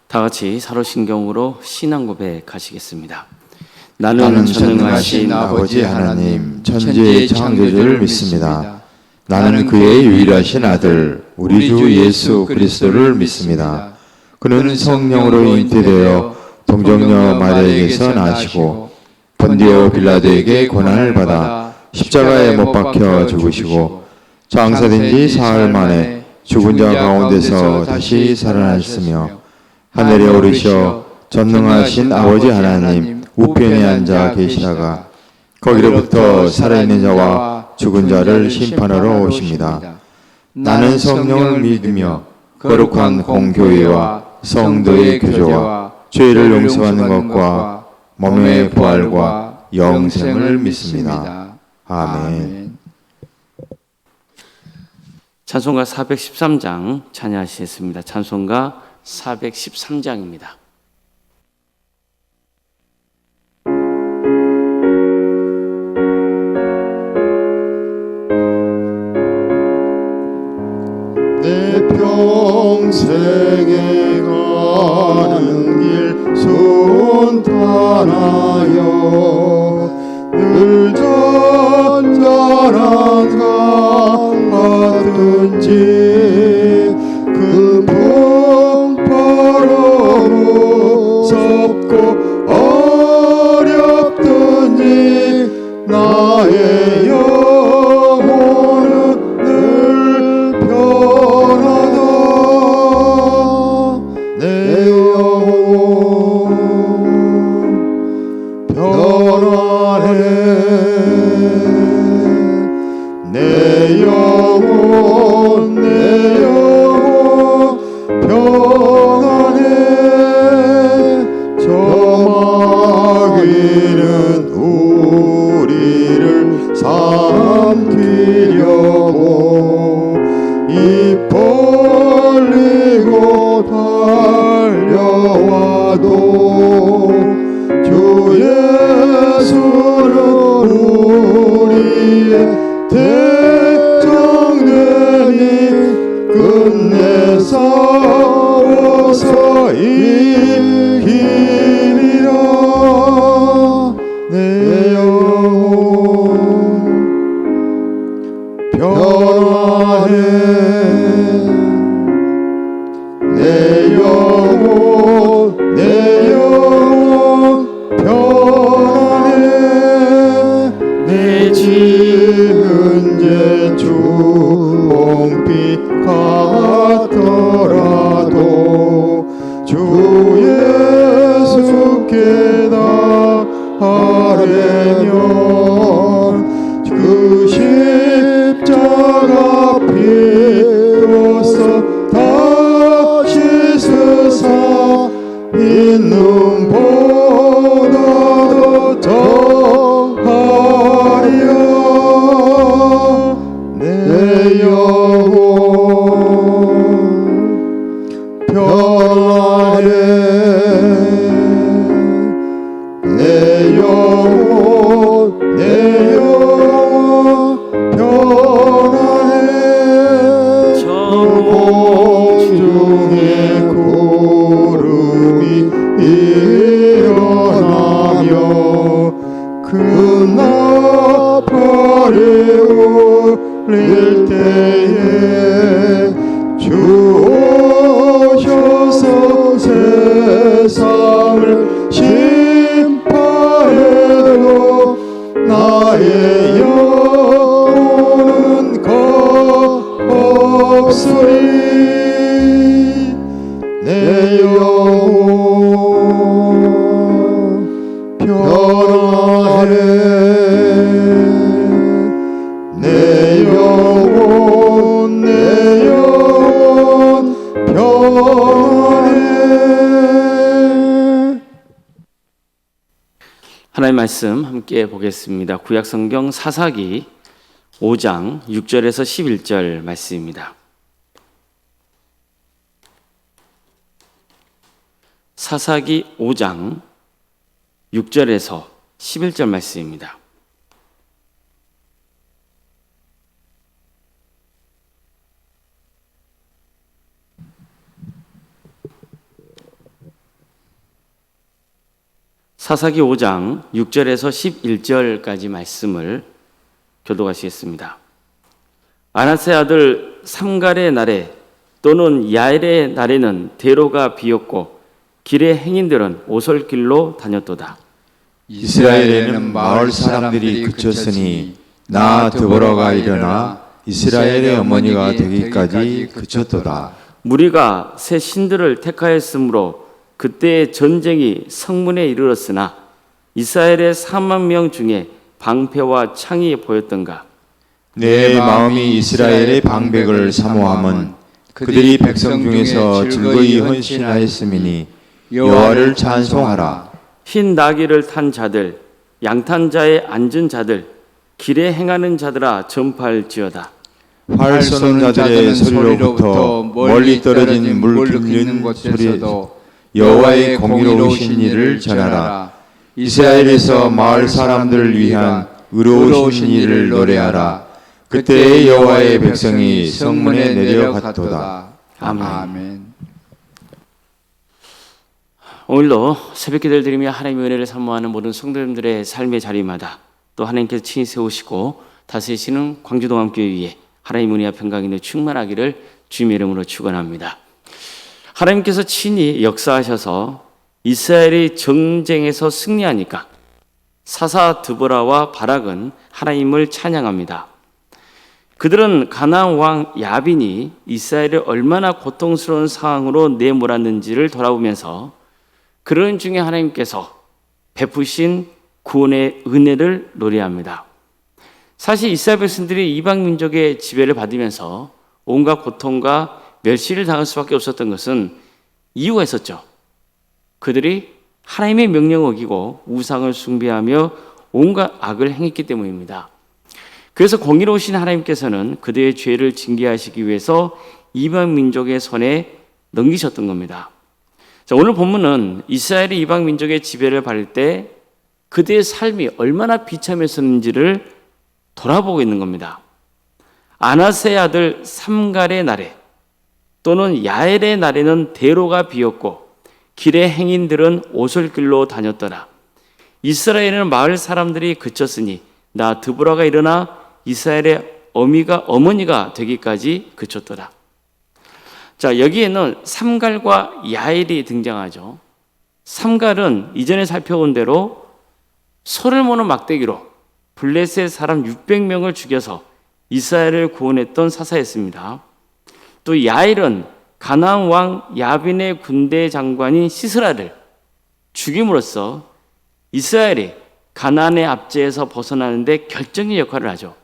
다 같이 사로신경으로 신앙 고백하시겠습니다. 나는 전능하신 아버지 하나님 천지의 창조주를 믿습니다. 나는 그의 유일하신 아들 우리 주 예수 그리스도를 믿습니다. 그는 성령으로 잉태되어 동정녀 마리아에게서 나시고 본디오 빌라도에게 고난을 받아 십자가에 못 박혀 죽으시고 장사된 지 사흘 만에 죽은 자 가운데서 다시 살아나셨으며 하늘에 오르셔 전능하신 아버지 하나님 우편에 앉아 계시다가 거기로부터 살아있는 자와 죽은 자를 심판하러 오십니다. 나는 성령을 믿으며 거룩한 공교회와 성도의 교제와 죄를 용서하는 것과 몸의 부활과 영생을 믿습니다. 아멘. 찬송가 413장 찬양하시겠습니다. 찬송가 413장입니다. 내 평생에 가는 길 순탄하여 늘 잔잔한 강 같은지 그 풍파로 무섭고 어렵든지 나의 영혼은 늘 편하다. 내 영혼 편하네. 내 영혼 편하네. 저 마귀는 우리를 삼키려고 입 벌리고 달려와도 주 예수는 우리의 대장내니 끝내 싸워서 이기리라. 내 영혼 편하네. 내 영혼 편하네. 내 지은 죄 주홍빛 같더라도 주 예수께 다 하려면 그 십자가 피로써 다 씻으사 있는 보다도 더하리라. 내 영혼 편하네. 내 영혼 편하네. 저 공중에 구름이 일어나며 그 나팔이 울릴 때에 주 오셔서 세상을 심판해도 나의 영혼은 겁없으리. 내 영혼 편하네. 내 영혼 편하네. 하나님의 말씀 함께 보겠습니다. 구약성경 사사기 5장 6절에서 11절 말씀입니다. 사사기 5장 6절에서 11절 말씀입니다. 사사기 5장 6절에서 11절까지 말씀을 교독하시겠습니다. 아나세 아들 삼갈의 날에 또는 야엘의 날에는 대로가 비었고 길의 행인들은 오솔길로 다녔도다. 이스라엘에는 마을 사람들이 그쳤으니 나 드보라가 일어나 이스라엘의 어머니가 되기까지 그쳤도다. 무리가 새 신들을 택하였으므로 그때의 전쟁이 성문에 이르렀으나 이스라엘의 4만 명 중에 방패와 창이 보였던가. 내 마음이 이스라엘의 방백을 사모함은 그들이 백성 중에서 즐거이 헌신하였음이니 여호와를 찬송하라. 흰 나귀를 탄 자들, 양탄자에 앉은 자들, 길에 행하는 자들아 전파할지어다. 활 쏘는 자들의 소리로부터 멀리 떨어진 물 끓는 곳에서도 여호와의 공의로우신 일을 전하라. 이스라엘에서 마을 사람들을 위한 의로우신 일을 노래하라. 그때의 여호와의 백성이 성문에 내려갔도다. 아멘. 오늘도 새벽 기도를 드리며 하나님의 은혜를 사모하는 모든 성도님들의 삶의 자리마다 또 하나님께서 친히 세우시고 다스리시는 광주동암교회 위에 하나님 은혜와 평강이 충만하기를 주님의 이름으로 축원합니다. 하나님께서 친히 역사하셔서 이스라엘이 전쟁에서 승리하니까 사사 드보라와 바락은 하나님을 찬양합니다. 그들은 가나안 왕 야빈이 이스라엘을 얼마나 고통스러운 상황으로 내몰았는지를 돌아보면서 그런 중에 하나님께서 베푸신 구원의 은혜를 노래합니다. 사실 이스라엘 백성들이 이방 민족의 지배를 받으면서 온갖 고통과 멸시를 당할 수밖에 없었던 것은 이유가 있었죠. 그들이 하나님의 명령을 어기고 우상을 숭배하며 온갖 악을 행했기 때문입니다. 그래서 공의로우신 하나님께서는 그들의 죄를 징계하시기 위해서 이방 민족의 손에 넘기셨던 겁니다. 자, 오늘 본문은 이스라엘이 이방 민족의 지배를 받을 때 그들의 삶이 얼마나 비참했었는지를 돌아보고 있는 겁니다. 아나세의 아들 삼갈의 날에 또는 야엘의 날에는 대로가 비었고 길의 행인들은 오솔길로 다녔더라. 이스라엘에는 마을 사람들이 그쳤으니 나 드보라가 일어나 이스라엘의 어머니가 되기까지 그쳤더라. 자, 여기에는 삼갈과 야엘이 등장하죠. 삼갈은 이전에 살펴본 대로 소를 모는 막대기로 블레셋 사람 600명을 죽여서 이스라엘을 구원했던 사사였습니다. 또 야엘은 가나안 왕 야빈의 군대 장관인 시스라를 죽임으로써 이스라엘이 가나안의 압제에서 벗어나는데 결정적인 역할을 하죠.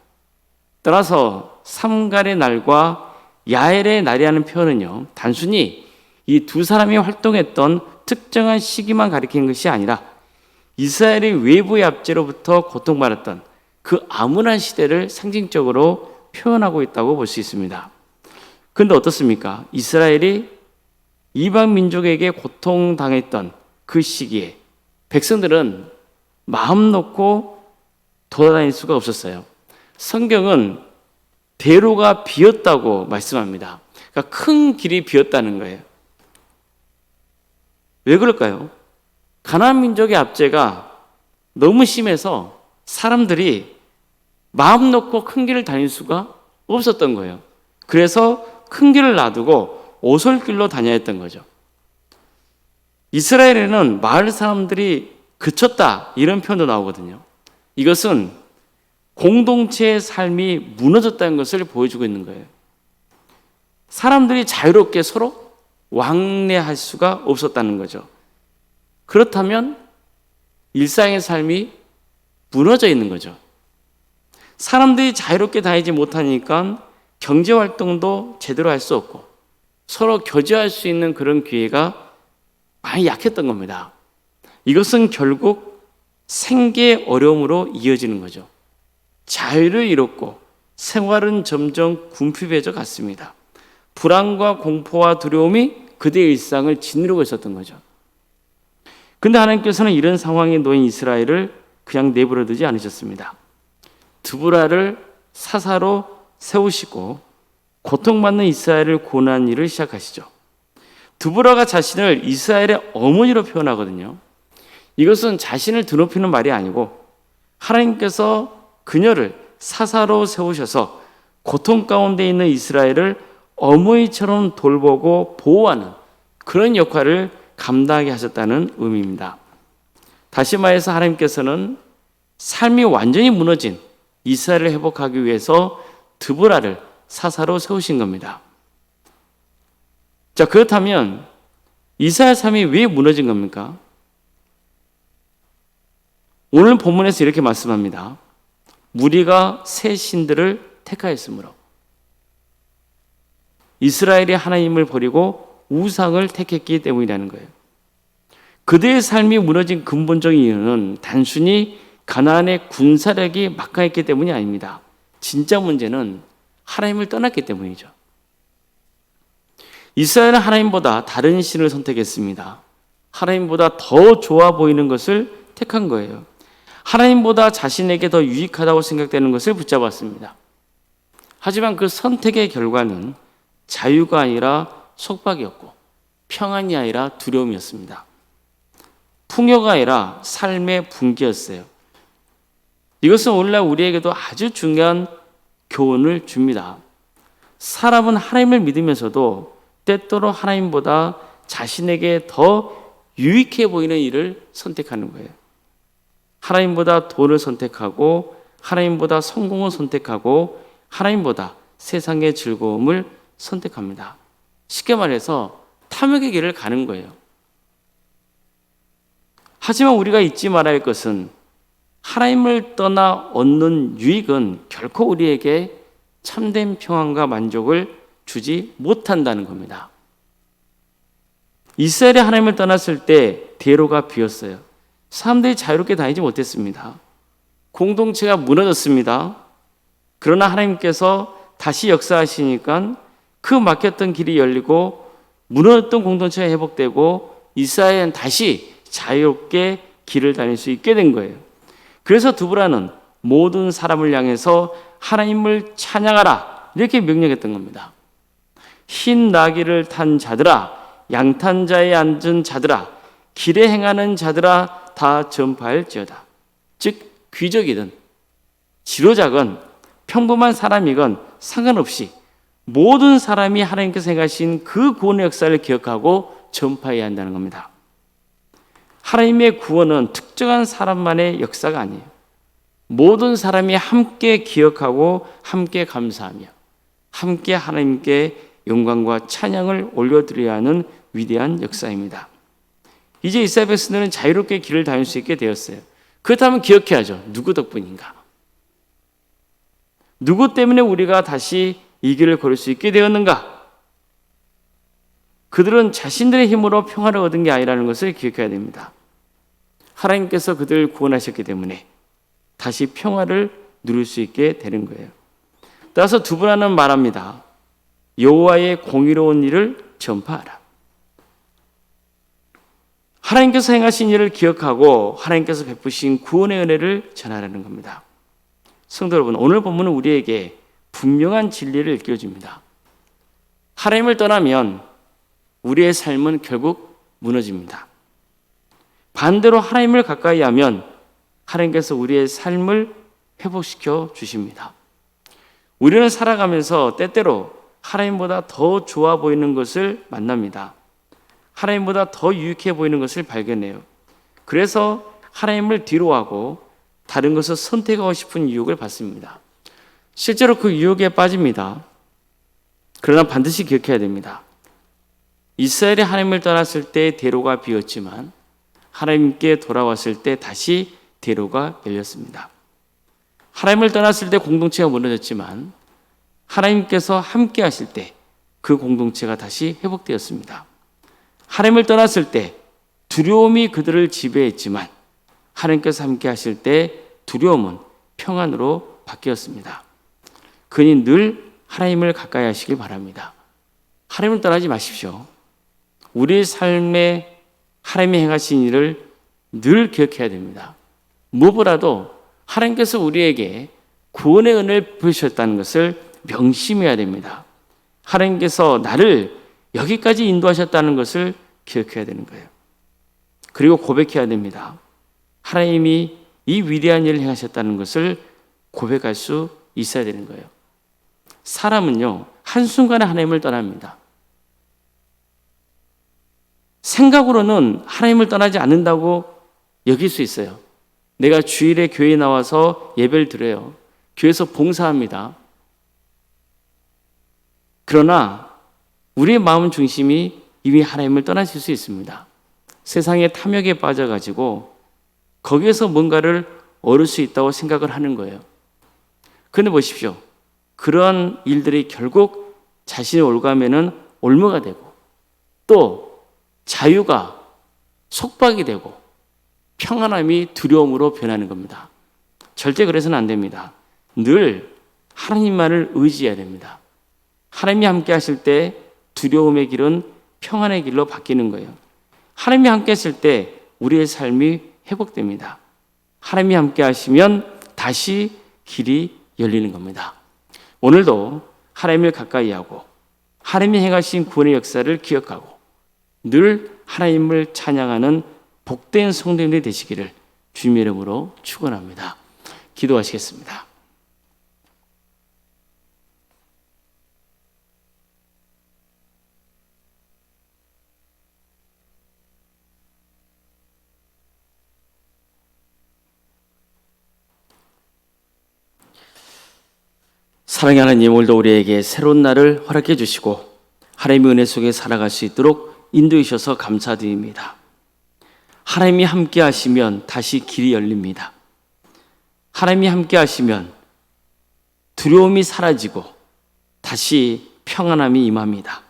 따라서 삼갈의 날과 야엘의 날이라는 표현은요, 단순히 이 두 사람이 활동했던 특정한 시기만 가리키는 것이 아니라 이스라엘이 외부의 압제로부터 고통받았던 그 암울한 시대를 상징적으로 표현하고 있다고 볼 수 있습니다. 그런데 어떻습니까? 이스라엘이 이방 민족에게 고통당했던 그 시기에 백성들은 마음 놓고 돌아다닐 수가 없었어요. 성경은 대로가 비었다고 말씀합니다. 그러니까 큰 길이 비었다는 거예요. 왜 그럴까요? 가나안 민족의 압제가 너무 심해서 사람들이 마음 놓고 큰 길을 다닐 수가 없었던 거예요. 그래서 큰 길을 놔두고 오솔길로 다녀야 했던 거죠. 이스라엘에는 마을 사람들이 그쳤다 이런 표현도 나오거든요. 이것은 공동체의 삶이 무너졌다는 것을 보여주고 있는 거예요. 사람들이 자유롭게 서로 왕래할 수가 없었다는 거죠. 그렇다면 일상의 삶이 무너져 있는 거죠. 사람들이 자유롭게 다니지 못하니까 경제활동도 제대로 할 수 없고 서로 교제할 수 있는 그런 기회가 많이 약했던 겁니다. 이것은 결국 생계의 어려움으로 이어지는 거죠. 자유를 잃었고 생활은 점점 궁핍해져 갔습니다. 불안과 공포와 두려움이 그들의 일상을 짓누르고 있었던 거죠. 그런데 하나님께서는 이런 상황에 놓인 이스라엘을 그냥 내버려 두지 않으셨습니다. 드보라를 사사로 세우시고 고통받는 이스라엘을 구원하는 일을 시작하시죠. 드보라가 자신을 이스라엘의 어머니로 표현하거든요. 이것은 자신을 드높이는 말이 아니고 하나님께서 그녀를 사사로 세우셔서 고통 가운데 있는 이스라엘을 어머니처럼 돌보고 보호하는 그런 역할을 감당하게 하셨다는 의미입니다. 다시 말해서 하나님께서는 삶이 완전히 무너진 이스라엘을 회복하기 위해서 드보라를 사사로 세우신 겁니다. 자, 그렇다면 이스라엘 삶이 왜 무너진 겁니까? 오늘 본문에서 이렇게 말씀합니다. 무리가 새 신들을 택하였으므로. 이스라엘이 하나님을 버리고 우상을 택했기 때문이라는 거예요. 그들의 삶이 무너진 근본적인 이유는 단순히 가나안의 군사력이 막강했기 때문이 아닙니다. 진짜 문제는 하나님을 떠났기 때문이죠. 이스라엘은 하나님보다 다른 신을 선택했습니다. 하나님보다 더 좋아 보이는 것을 택한 거예요. 하나님보다 자신에게 더 유익하다고 생각되는 것을 붙잡았습니다. 하지만 그 선택의 결과는 자유가 아니라 속박이었고 평안이 아니라 두려움이었습니다. 풍요가 아니라 삶의 붕괴였어요. 이것은 오늘날 우리에게도 아주 중요한 교훈을 줍니다. 사람은 하나님을 믿으면서도 때때로 하나님보다 자신에게 더 유익해 보이는 일을 선택하는 거예요. 하나님보다 돈을 선택하고 하나님보다 성공을 선택하고 하나님보다 세상의 즐거움을 선택합니다. 쉽게 말해서 탐욕의 길을 가는 거예요. 하지만 우리가 잊지 말아야 할 것은 하나님을 떠나 얻는 유익은 결코 우리에게 참된 평안과 만족을 주지 못한다는 겁니다. 이스라엘이 하나님을 떠났을 때 대로가 비었어요. 사람들이 자유롭게 다니지 못했습니다. 공동체가 무너졌습니다. 그러나 하나님께서 다시 역사하시니까 그 막혔던 길이 열리고 무너졌던 공동체가 회복되고 이스라엘은 다시 자유롭게 길을 다닐 수 있게 된 거예요. 그래서 드보라는 모든 사람을 향해서 하나님을 찬양하라 이렇게 명령했던 겁니다. 흰 나귀를 탄 자들아, 양탄자에 앉은 자들아, 길에 행하는 자들아 다 전파할지어다. 즉 귀족이든 지도자건 평범한 사람이건 상관없이 모든 사람이 하나님께서 행하신 그 구원의 역사를 기억하고 전파해야 한다는 겁니다. 하나님의 구원은 특정한 사람만의 역사가 아니에요. 모든 사람이 함께 기억하고 함께 감사하며 함께 하나님께 영광과 찬양을 올려드려야 하는 위대한 역사입니다. 이제 이스라엘 백성들은 자유롭게 길을 다닐 수 있게 되었어요. 그렇다면 기억해야죠. 누구 덕분인가? 누구 때문에 우리가 다시 이 길을 걸을 수 있게 되었는가? 그들은 자신들의 힘으로 평화를 얻은 게 아니라는 것을 기억해야 됩니다. 하나님께서 그들을 구원하셨기 때문에 다시 평화를 누릴 수 있게 되는 거예요. 따라서 드보라는 말합니다. 여호와의 공의로운 일을 전파하라. 하나님께서 행하신 일을 기억하고 하나님께서 베푸신 구원의 은혜를 전하라는 겁니다. 성도 여러분, 오늘 본문은 우리에게 분명한 진리를 일깨워줍니다. 하나님을 떠나면 우리의 삶은 결국 무너집니다. 반대로 하나님을 가까이 하면 하나님께서 우리의 삶을 회복시켜 주십니다. 우리는 살아가면서 때때로 하나님보다 더 좋아 보이는 것을 만납니다. 하나님보다 더 유익해 보이는 것을 발견해요. 그래서 하나님을 뒤로하고 다른 것을 선택하고 싶은 유혹을 받습니다. 실제로 그 유혹에 빠집니다. 그러나 반드시 기억해야 됩니다. 이스라엘이 하나님을 떠났을 때 대로가 비었지만 하나님께 돌아왔을 때 다시 대로가 열렸습니다. 하나님을 떠났을 때 공동체가 무너졌지만 하나님께서 함께 하실 때 그 공동체가 다시 회복되었습니다. 하나님을 떠났을 때 두려움이 그들을 지배했지만 하나님께서 함께 하실 때 두려움은 평안으로 바뀌었습니다. 그니 늘 하나님을 가까이 하시길 바랍니다. 하나님을 떠나지 마십시오. 우리 삶에 하나님이 행하신 일을 늘 기억해야 됩니다. 무엇보다도 하나님께서 우리에게 구원의 은혜를 베푸셨다는 것을 명심해야 됩니다. 하나님께서 나를 여기까지 인도하셨다는 것을 기억해야 되는 거예요. 그리고 고백해야 됩니다. 하나님이 이 위대한 일을 행하셨다는 것을 고백할 수 있어야 되는 거예요. 사람은요, 한순간에 하나님을 떠납니다. 생각으로는 하나님을 떠나지 않는다고 여길 수 있어요. 내가 주일에 교회에 나와서 예배를 드려요. 교회에서 봉사합니다. 그러나 우리의 마음 중심이 이미 하나님을 떠나실 수 있습니다. 세상의 탐욕에 빠져가지고 거기에서 뭔가를 얻을 수 있다고 생각을 하는 거예요. 그런데 보십시오. 그런 일들이 결국 자신의 올가매는 올무가 되고 또 자유가 속박이 되고 평안함이 두려움으로 변하는 겁니다. 절대 그래서는 안 됩니다. 늘 하나님만을 의지해야 됩니다. 하나님이 함께 하실 때 두려움의 길은 평안의 길로 바뀌는 거예요. 하나님이 함께 하실 때 우리의 삶이 회복됩니다. 하나님이 함께 하시면 다시 길이 열리는 겁니다. 오늘도 하나님을 가까이 하고 하나님이 행하신 구원의 역사를 기억하고 늘 하나님을 찬양하는 복된 성도님들이 되시기를 주님의 이름으로 축원합니다. 기도하시겠습니다. 사랑의 하나님, 오늘도 우리에게 새로운 날을 허락해 주시고 하나님의 은혜 속에 살아갈 수 있도록 인도해 주셔서 감사드립니다. 하나님이 함께 하시면 다시 길이 열립니다. 하나님이 함께 하시면 두려움이 사라지고 다시 평안함이 임합니다.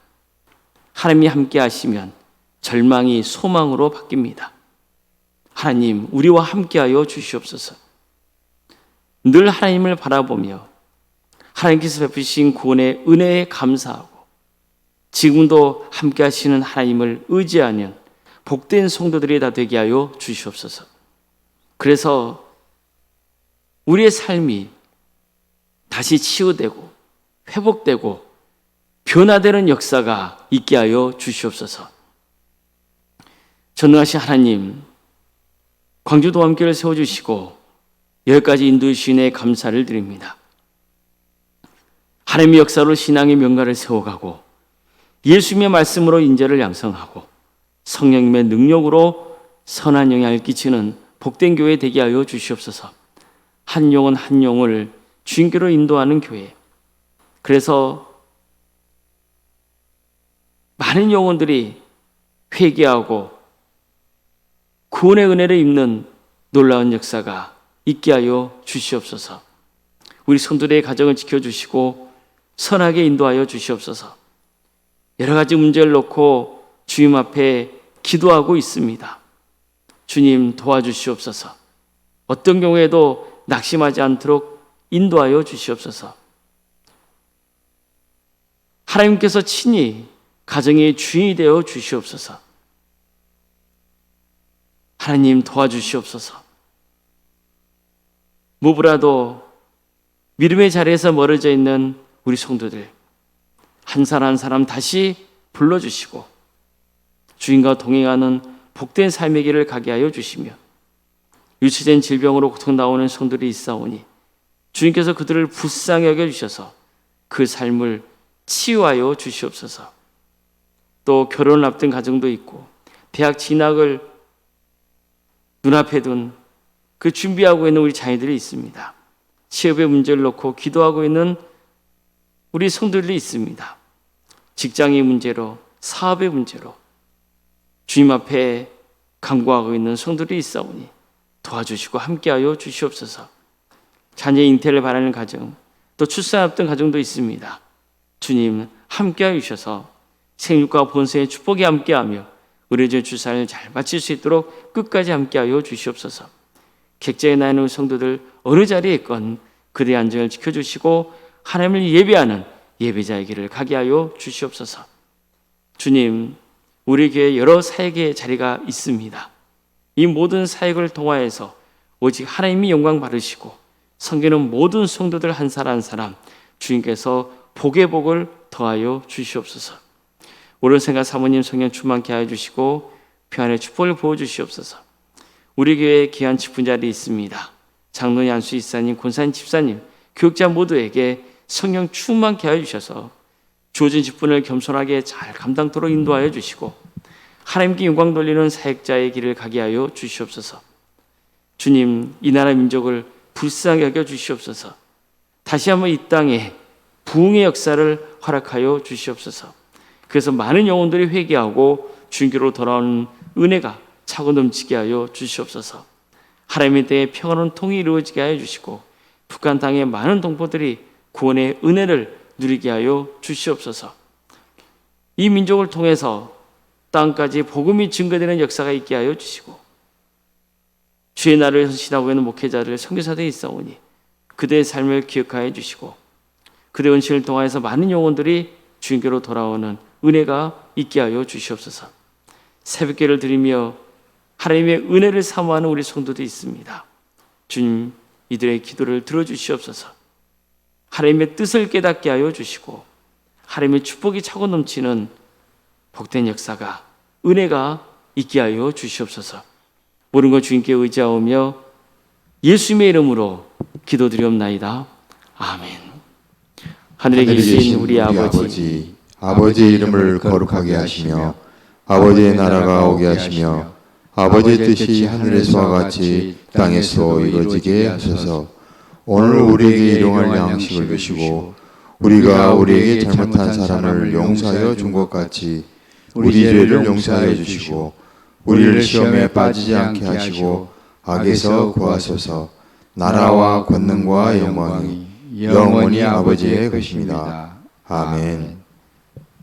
하나님이 함께 하시면 절망이 소망으로 바뀝니다. 하나님, 우리와 함께하여 주시옵소서. 늘 하나님을 바라보며 하나님께서 베푸신 구원의 은혜에 감사하고 지금도 함께 하시는 하나님을 의지하는 복된 성도들이 다 되게 하여 주시옵소서. 그래서 우리의 삶이 다시 치유되고 회복되고 변화되는 역사가 있게 하여 주시옵소서. 전능하신 하나님, 광주도 함께를 세워주시고 여기까지 인도해 주시네 감사를 드립니다. 하나님의 역사로 신앙의 명가를 세워가고 예수님의 말씀으로 인재를 양성하고 성령님의 능력으로 선한 영향을 끼치는 복된 교회 되게 하여 주시옵소서. 한 영혼 한 영을 주님께로 인도하는 교회. 그래서 많은 영혼들이 회개하고 구원의 은혜를 입는 놀라운 역사가 있게 하여 주시옵소서. 우리 성도들의 가정을 지켜주시고 선하게 인도하여 주시옵소서. 여러 가지 문제를 놓고 주님 앞에 기도하고 있습니다. 주님 도와주시옵소서. 어떤 경우에도 낙심하지 않도록 인도하여 주시옵소서. 하나님께서 친히 가정의 주인이 되어 주시옵소서. 하나님 도와주시옵소서. 무브라도 믿음의 자리에서 멀어져 있는 우리 성도들 한 사람 한 사람 다시 불러주시고 주님과 동행하는 복된 삶의 길을 가게 하여 주시며 유치된 질병으로 고통 나오는 성도들이 있사오니 주님께서 그들을 불쌍히 여겨주셔서 그 삶을 치유하여 주시옵소서. 또 결혼을 앞둔 가정도 있고 대학 진학을 눈앞에 둔 그 준비하고 있는 우리 자녀들이 있습니다. 취업의 문제를 놓고 기도하고 있는 우리 성도들이 있습니다. 직장의 문제로, 사업의 문제로 주님 앞에 간구하고 있는 성도들이 있사오니 도와주시고 함께하여 주시옵소서. 자녀의 잉태를 바라는 가정, 또 출산 앞둔 가정도 있습니다. 주님 함께하여 주셔서 생육과 본세의 축복이 함께하며 우리 주 출산을 잘 마칠 수 있도록 끝까지 함께하여 주시옵소서. 객자에 나 있는 성도들 어느 자리에 있건 그들의 안전을 지켜주시고 하나님을 예배하는 예배자의 길을 가게 하여 주시옵소서. 주님, 우리 교회에 여러 사역의 자리가 있습니다. 이 모든 사역을 통하여서 오직 하나님이 영광 받으시고 섬기는 모든 성도들 한 사람 한 사람 주님께서 복의 복을 더하여 주시옵소서. 오늘 생각 사모님 성령 충만케 하여 주시고 평안의 축복을 부어 주시옵소서. 우리 교회에 귀한 직분자들이 있습니다. 장로님, 안수 이사님, 권사님, 집사님, 교육자 모두에게 성령 충만케 하여 주셔서 주어진 직분을 겸손하게 잘 감당토록 인도하여 주시고 하나님께 영광 돌리는 사역자의 길을 가게 하여 주시옵소서. 주님, 이 나라 민족을 불쌍하게 여겨 주시옵소서. 다시 한번 이 땅에 부흥의 역사를 허락하여 주시옵소서. 그래서 많은 영혼들이 회개하고 주님께로 돌아오는 은혜가 차고 넘치게 하여 주시옵소서. 하나님의 때에 평화로운 통일이 이루어지게 하여 주시고 북한 땅의 많은 동포들이 구원의 은혜를 누리게 하여 주시옵소서. 이 민족을 통해서 땅까지 복음이 증거되는 역사가 있게 하여 주시고 주의 나라를 헌신하고 있는 목회자들, 선교사들이 있사오니 그들의 삶을 기억하여 주시고 그들의 헌신을 통하여서 많은 영혼들이 주님께로 돌아오는 은혜가 있게 하여 주시옵소서. 새벽기를 드리며 하나님의 은혜를 사모하는 우리 성도도 있습니다. 주님, 이들의 기도를 들어주시옵소서. 하나님의 뜻을 깨닫게 하여 주시고 하나님의 축복이 차고 넘치는 복된 역사가, 은혜가 있게 하여 주시옵소서. 모든 것 주님께 의지하오며 예수님의 이름으로 기도드리옵나이다. 아멘. 하늘에 계신 우리 아버지, 아버지의 이름을 거룩하게 하시며 아버지의 나라가 오게 하시며 아버지의 뜻이 하늘에서와 같이 땅에서 이루어지게 하소서. 오늘 우리에게 일용할 양식을 주시고 우리가 우리에게 잘못한 사람을 용서하여 준 것 같이 우리 죄를 용서하여 주시고 우리를 시험에 빠지지 않게 하시고 악에서 구하소서. 나라와 권능과 영광이 영원히 아버지의 것입니다. 아멘.